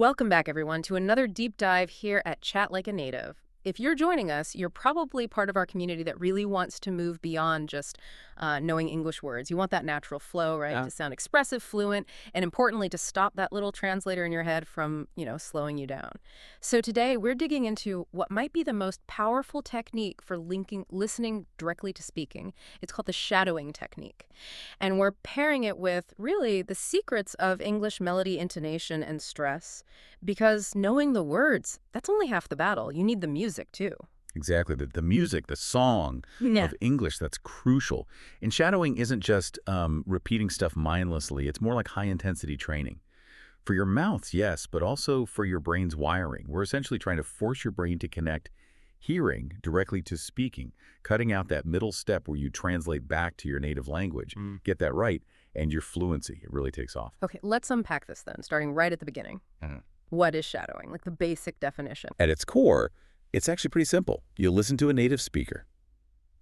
Welcome back, everyone, to another deep dive here at Chat Like a Native. If you're joining us, you're probably part of our community that really wants to move beyond just knowing English words. You want that natural flow, right? Yeah. To sound expressive, fluent, and importantly, to stop that little translator in your head from, slowing you down. So today, we're digging into what might be the most powerful technique for listening directly to speaking. It's called the shadowing technique. And we're pairing it with really the secrets of English melody, intonation, and stress. Because knowing the words, that's only half the battle. You need the music, too. Exactly. The music, the song Yeah. of English, that's crucial. And shadowing isn't just repeating stuff mindlessly. It's more like high-intensity training. For your mouth, yes, but also for your brain's wiring. We're essentially trying to force your brain to connect hearing directly to speaking, cutting out that middle step where you translate back to your native language. Get that right, and your fluency, it really takes off. Okay, let's unpack this then, starting right at the beginning. Mhm. What is shadowing? Like the basic definition. At its core, it's actually pretty simple. You listen to a native speaker,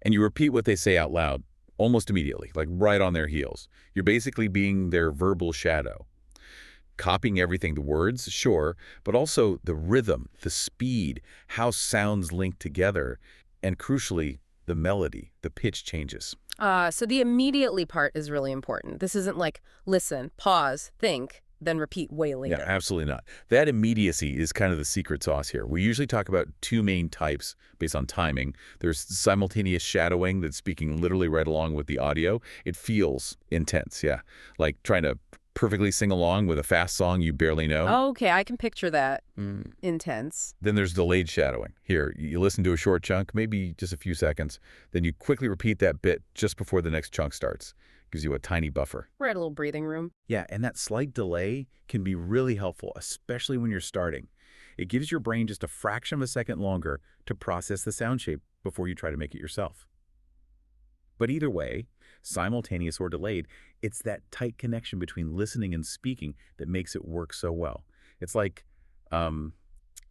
and you repeat what they say out loud almost immediately, like right on their heels. You're basically being their verbal shadow. Copying everything, the words, sure, but also the rhythm, the speed, how sounds link together, and crucially, the melody, the pitch changes. So the immediately part is really important. This isn't like listen, pause, think, then repeat way Yeah, later. absolutely not. That immediacy is kind of the secret sauce here. We usually talk about two main types based on timing. There's simultaneous shadowing that's speaking literally right along with the audio. It feels intense, yeah, like trying to perfectly sing along with a fast song you barely know. Okay, I can picture that. Intense. Then there's delayed shadowing. Here, you listen to a short chunk, maybe just a few seconds, then you quickly repeat that bit just before the next chunk starts. Gives you a tiny buffer. We're at a little breathing room. Yeah, and that slight delay can be really helpful, especially when you're starting. It gives your brain just a fraction of a second longer to process the sound shape before you try to make it yourself. But either way, simultaneous or delayed, it's that tight connection between listening and speaking that makes it work so well. It's like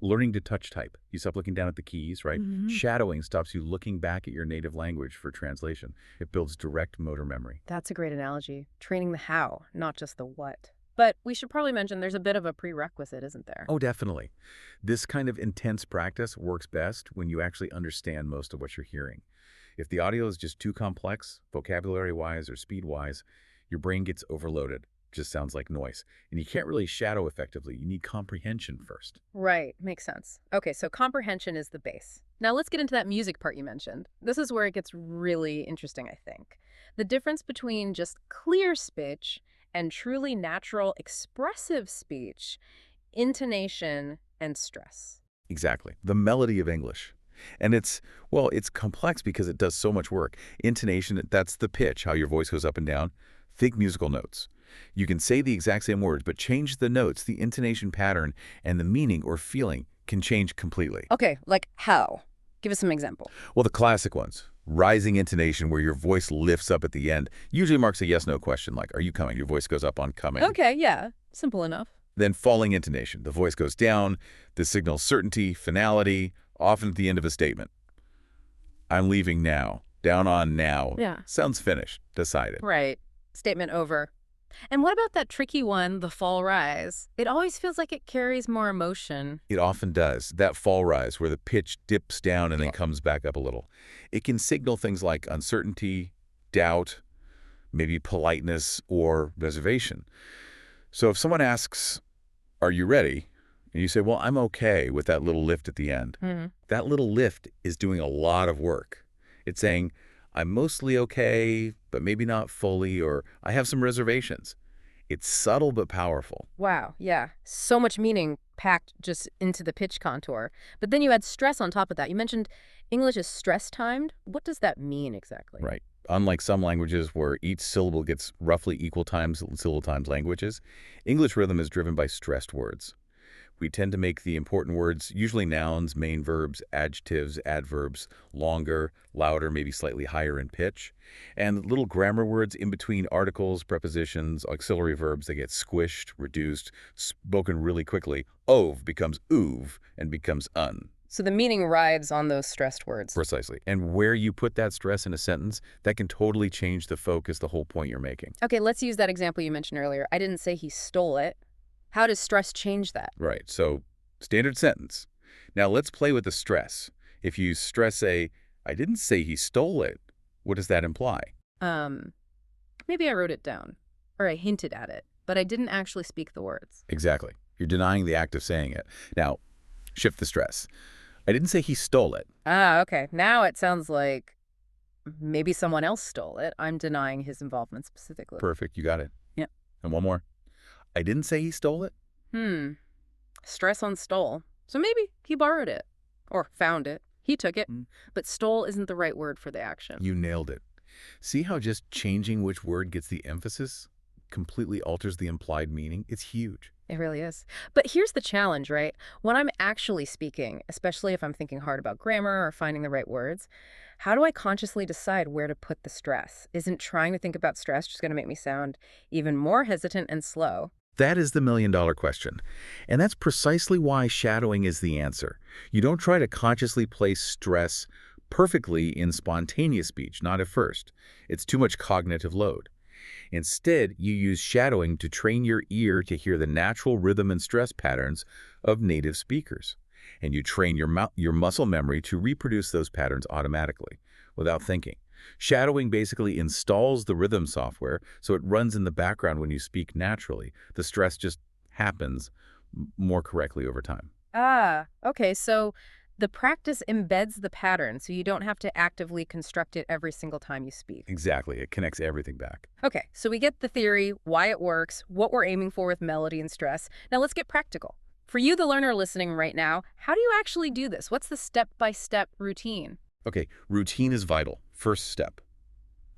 learning to touch type. You stop looking down at the keys, right? Shadowing stops you looking back at your native language for translation. It builds direct motor memory. That's a great analogy. Training the how, not just the what. But we should probably mention there's a bit of a prerequisite, isn't there? Oh, definitely. This kind of intense practice works best when you actually understand most of what you're hearing. If the audio is just too complex, vocabulary-wise or speed-wise, your brain gets overloaded. Just sounds like noise. And you can't really shadow effectively. You need comprehension first. Right, makes sense. Okay, so comprehension is the base. Now let's get into that music part you mentioned. This is where it gets really interesting, I think. The difference between just clear speech and truly natural, expressive speech, intonation, and stress. Exactly. The melody of English. And it's complex because it does so much work. Intonation, that's the pitch, how your voice goes up and down. Think musical notes. You can say the exact same words, but change the notes, the intonation pattern, and the meaning or feeling can change completely. Okay, like how? Give us some example. Well, the classic ones. Rising intonation where your voice lifts up at the end usually marks a yes-no question, like, are you coming? Your voice goes up on coming. Okay, yeah, simple enough. Then falling intonation. The voice goes down. This signals certainty, finality, often at the end of a statement. I'm leaving now. Down on now. Yeah. Sounds finished, decided. Right. Statement over. And what about that tricky one, the fall rise? It always feels like it carries more emotion. It often does. That fall rise where the pitch dips down and then Yeah. comes back up a little. It can signal things like uncertainty, doubt, maybe politeness or reservation. So if someone asks, are you ready? And you say, well, I'm okay with that little lift at the end. That little lift is doing a lot of work. It's saying, I'm mostly okay, but maybe not fully, or I have some reservations. It's subtle but powerful. Wow, yeah. So much meaning packed just into the pitch contour. But then you add stress on top of that. You mentioned English is stress timed. What does that mean exactly? Right. Unlike some languages where each syllable gets roughly equal times syllable times languages, English rhythm is driven by stressed words. We tend to make the important words, usually nouns, main verbs, adjectives, adverbs, longer, louder, maybe slightly higher in pitch. And little grammar words in between articles, prepositions, auxiliary verbs, they get squished, reduced, spoken really quickly. Ove becomes oove and becomes un. So the meaning rides on those stressed words. Precisely. And where you put that stress in a sentence, that can totally change the focus, the whole point you're making. Okay, let's use that example you mentioned earlier. I didn't say he stole it. How does stress change that? Right, so standard sentence. Now let's play with the stress. If you stress I didn't say he stole it, what does that imply? Um, Maybe I wrote it down, or I hinted at it, but I didn't actually speak the words. Exactly. You're denying the act of saying it. Now, shift the stress. I didn't say he stole it. Ah, okay. Now it sounds like maybe someone else stole it. I'm denying his involvement specifically. Perfect, you got it. Yeah. And one more. I didn't say he stole it. Hmm. Stress on stole. So maybe he borrowed it. Or found it. He took it. Mm. But stole isn't the right word for the action. You nailed it. See how just changing which word gets the emphasis completely alters the implied meaning? It's huge. It really is. But here's the challenge, right? When I'm actually speaking, especially if I'm thinking hard about grammar or finding the right words, how do I consciously decide where to put the stress? Isn't trying to think about stress just going to make me sound even more hesitant and slow? That is the million-dollar question. And that's precisely why shadowing is the answer. You don't try to consciously place stress perfectly in spontaneous speech, not at first. It's too much cognitive load. Instead, you use shadowing to train your ear to hear the natural rhythm and stress patterns of native speakers. And you train your muscle memory to reproduce those patterns automatically, without thinking. Shadowing basically installs the rhythm software so it runs in the background when you speak naturally. The stress just happens more correctly over time. Ah, okay. So the practice embeds the pattern, so you don't have to actively construct it every single time you speak. Exactly. It connects everything back. Okay, so we get the theory, why it works, what we're aiming for with melody and stress. Now let's get practical. For you, the learner listening right now, how do you actually do this? What's the step-by-step routine? Okay, routine is vital. First step.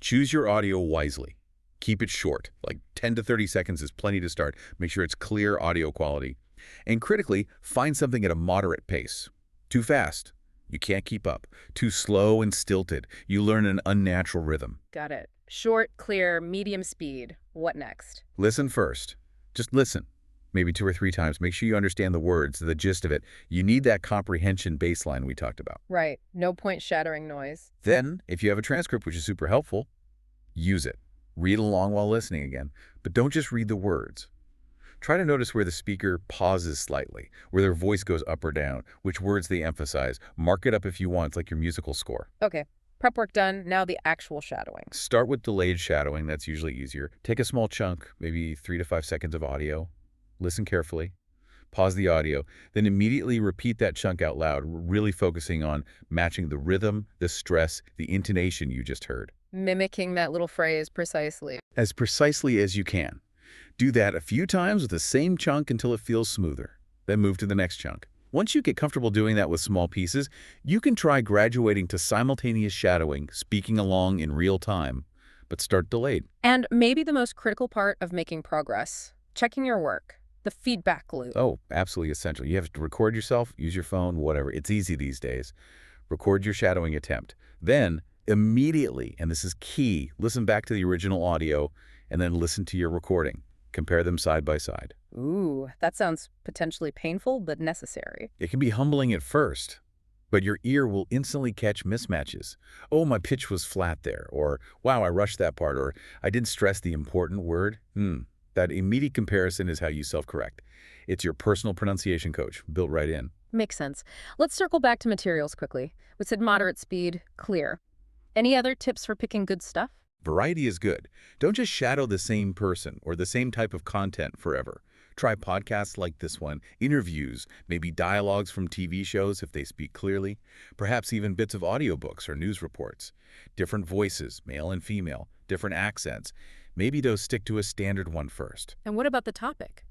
Choose your audio wisely. Keep it short, like 10 to 30 seconds is plenty to start. Make sure it's clear audio quality. And critically, find something at a moderate pace. Too fast, you can't keep up. Too slow and stilted, you learn an unnatural rhythm. Got it. Short, clear, medium speed. What next? Listen first. Just listen. Maybe 2 or 3 times. Make sure you understand the words, the gist of it. You need that comprehension baseline we talked about. Right. No point shattering noise. Then, if you have a transcript, which is super helpful, use it. Read along while listening again. But don't just read the words. Try to notice where the speaker pauses slightly, where their voice goes up or down, which words they emphasize. Mark it up if you want. It's like your musical score. Okay. Prep work done. Now the actual shadowing. Start with delayed shadowing. That's usually easier. Take a small chunk, maybe 3 to 5 seconds of audio. Listen carefully. Pause the audio. Then immediately repeat that chunk out loud, really focusing on matching the rhythm, the stress, the intonation you just heard. Mimicking that little phrase precisely. As precisely as you can. Do that a few times with the same chunk until it feels smoother. Then move to the next chunk. Once you get comfortable doing that with small pieces, you can try graduating to simultaneous shadowing, speaking along in real time, but start delayed. And maybe the most critical part of making progress, checking your work, the feedback loop. Oh, absolutely essential. You have to record yourself, use your phone, whatever. It's easy these days. Record your shadowing attempt. Then, immediately, and this is key, listen back to the original audio and then listen to your recording. Compare them side by side. Ooh, that sounds potentially painful, but necessary. It can be humbling at first, but your ear will instantly catch mismatches. Oh, my pitch was flat there, or wow, I rushed that part, or I didn't stress the important word. That immediate comparison is how you self-correct. It's your personal pronunciation coach, built right in. Makes sense. Let's circle back to materials quickly. We said moderate speed, clear. Any other tips for picking good stuff? Variety is good. Don't just shadow the same person or the same type of content forever. Try podcasts like this one, interviews, maybe dialogues from TV shows if they speak clearly, perhaps even bits of audiobooks or news reports. Different voices, male and female, different accents. Maybe those stick to a standard one first. And what about the topic?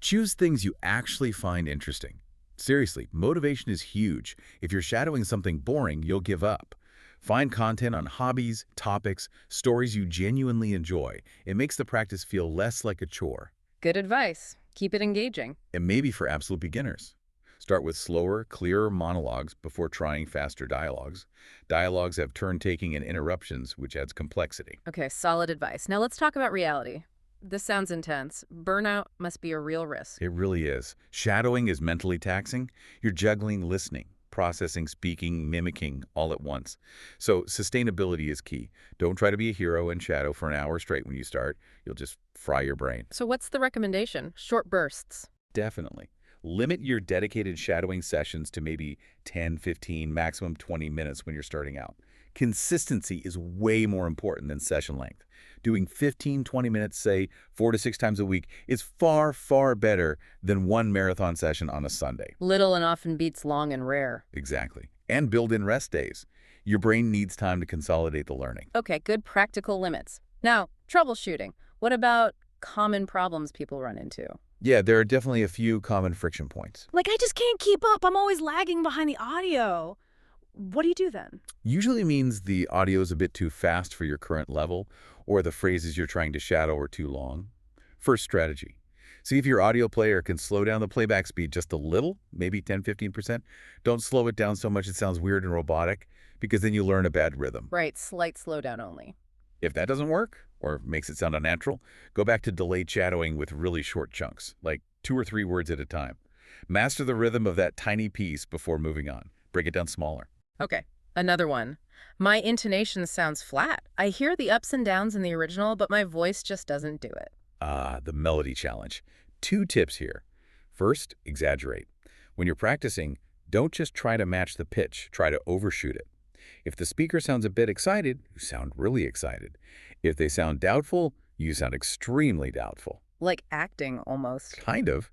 Choose things you actually find interesting. Seriously, motivation is huge. If you're shadowing something boring, you'll give up. Find content on hobbies, topics, stories you genuinely enjoy. It makes the practice feel less like a chore. Good advice. Keep it engaging. And maybe for absolute beginners. Start with slower, clearer monologues before trying faster dialogues. Dialogues have turn-taking and interruptions, which adds complexity. Okay, solid advice. Now let's talk about reality. This sounds intense. Burnout must be a real risk. It really is. Shadowing is mentally taxing. You're juggling listening, processing, speaking, mimicking all at once. So sustainability is key. Don't try to be a hero and shadow for an hour straight when you start. You'll just fry your brain. So what's the recommendation? Short bursts. Definitely. Limit your dedicated shadowing sessions to maybe 10, 15, maximum 20 minutes when you're starting out. Consistency is way more important than session length. Doing 15, 20 minutes, say, 4 to 6 times a week is far, far better than one marathon session on a Sunday. Little and often beats long and rare. Exactly. And build in rest days. Your brain needs time to consolidate the learning. Okay, good practical limits. Now, troubleshooting. What about common problems people run into? Yeah, there are definitely a few common friction points. Like, I just can't keep up. I'm always lagging behind the audio. What do you do then? Usually means the audio is a bit too fast for your current level, or the phrases you're trying to shadow are too long. First strategy. See if your audio player can slow down the playback speed just a little, maybe 10–15%. Don't slow it down so much it sounds weird and robotic, because then you learn a bad rhythm. Right, slight slowdown only. If that doesn't work, or makes it sound unnatural, go back to delayed shadowing with really short chunks, like 2 or 3 words at a time. Master the rhythm of that tiny piece before moving on. Break it down smaller. Okay, another one. My intonation sounds flat. I hear the ups and downs in the original, but my voice just doesn't do it. The melody challenge. 2 tips here. First, exaggerate. When you're practicing, don't just try to match the pitch, try to overshoot it. If the speaker sounds a bit excited, you sound really excited. If they sound doubtful, you sound extremely doubtful. Like acting, almost. Kind of.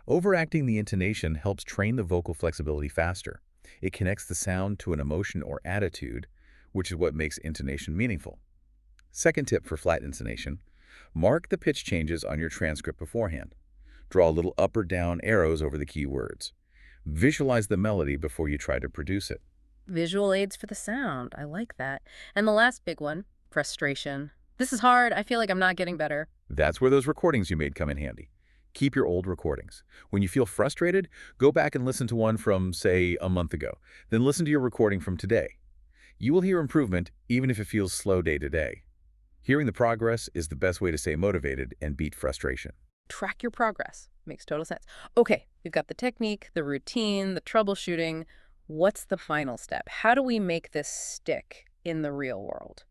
Overacting the intonation helps train the vocal flexibility faster. It connects the sound to an emotion or attitude, which is what makes intonation meaningful. Second tip for flat intonation, mark the pitch changes on your transcript beforehand. Draw little up or down arrows over the key words. Visualize the melody before you try to produce it. Visual aids for the sound. I like that. And the last big one, frustration. This is hard. I feel like I'm not getting better. That's where those recordings you made come in handy. Keep your old recordings. When you feel frustrated, go back and listen to one from, say, a month ago. Then listen to your recording from today. You will hear improvement even if it feels slow day to day. Hearing the progress is the best way to stay motivated and beat frustration. Track your progress. Makes total sense. Okay, we've got the technique, the routine, the troubleshooting. What's the final step? How do we make this stick in the real world?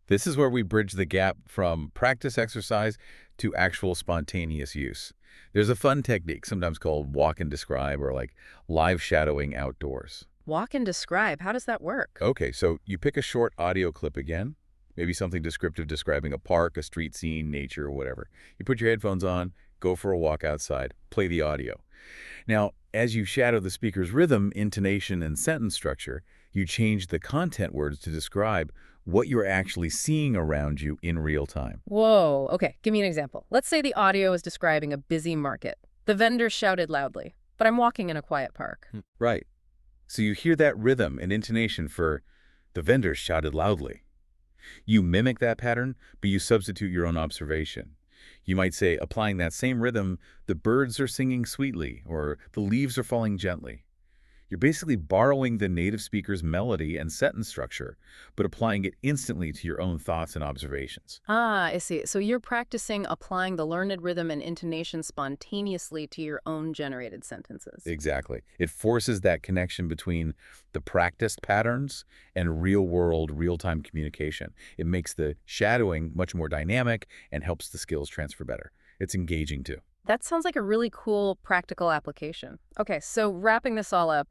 This is where we bridge the gap from practice exercise to actual spontaneous use. There's a fun technique, sometimes called walk and describe, or like live shadowing outdoors. Walk and describe. How does that work? Okay, so you pick a short audio clip again, maybe something descriptive describing a park, a street scene, nature, or whatever. You put your headphones on, go for a walk outside, play the audio. Now, as you shadow the speaker's rhythm, intonation, and sentence structure, you change the content words to describe what you're actually seeing around you in real time. Whoa. Okay, give me an example. Let's say the audio is describing a busy market. The vendors shouted loudly, but I'm walking in a quiet park. Right. So you hear that rhythm and intonation for the vendors shouted loudly. You mimic that pattern, but you substitute your own observation. You might say, applying that same rhythm, the birds are singing sweetly, or the leaves are falling gently. You're basically borrowing the native speaker's melody and sentence structure, but applying it instantly to your own thoughts and observations. Ah, I see. So you're practicing applying the learned rhythm and intonation spontaneously to your own generated sentences. Exactly. It forces that connection between the practiced patterns and real-world, real-time communication. It makes the shadowing much more dynamic and helps the skills transfer better. It's engaging too. That sounds like a really cool practical application. Okay, so wrapping this all up,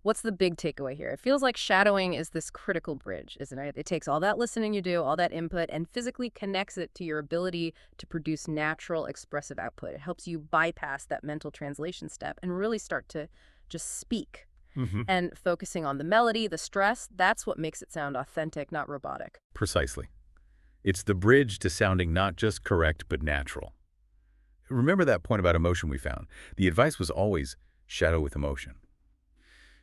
what's the big takeaway here? It feels like shadowing is this critical bridge, isn't it? It takes all that listening you do, all that input, and physically connects it to your ability to produce natural expressive output. It helps you bypass that mental translation step and really start to just speak. And focusing on the melody, the stress, that's what makes it sound authentic, not robotic. Precisely. It's the bridge to sounding not just correct, but natural. Remember that point about emotion we found? The advice was always shadow with emotion.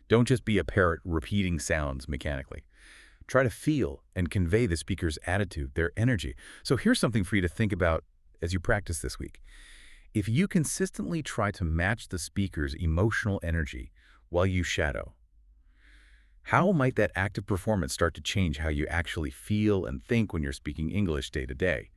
Don't just be a parrot repeating sounds mechanically. Try to feel and convey the speaker's attitude, their energy. So here's something for you to think about as you practice this week. If you consistently try to match the speaker's emotional energy while you shadow, how might that active performance start to change how you actually feel and think when you're speaking English day to day?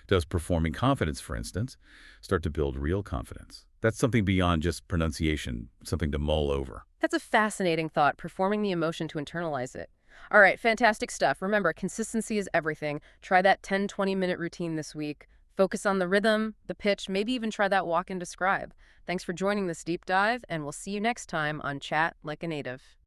Does performing confidence, for instance, start to build real confidence? That's something beyond just pronunciation, something to mull over. That's a fascinating thought, performing the emotion to internalize it. All right, fantastic stuff. Remember, consistency is everything. Try that 10-20 minute routine this week. Focus on the rhythm, the pitch, maybe even try that walk and describe. Thanks for joining this deep dive, and we'll see you next time on Chat Like a Native.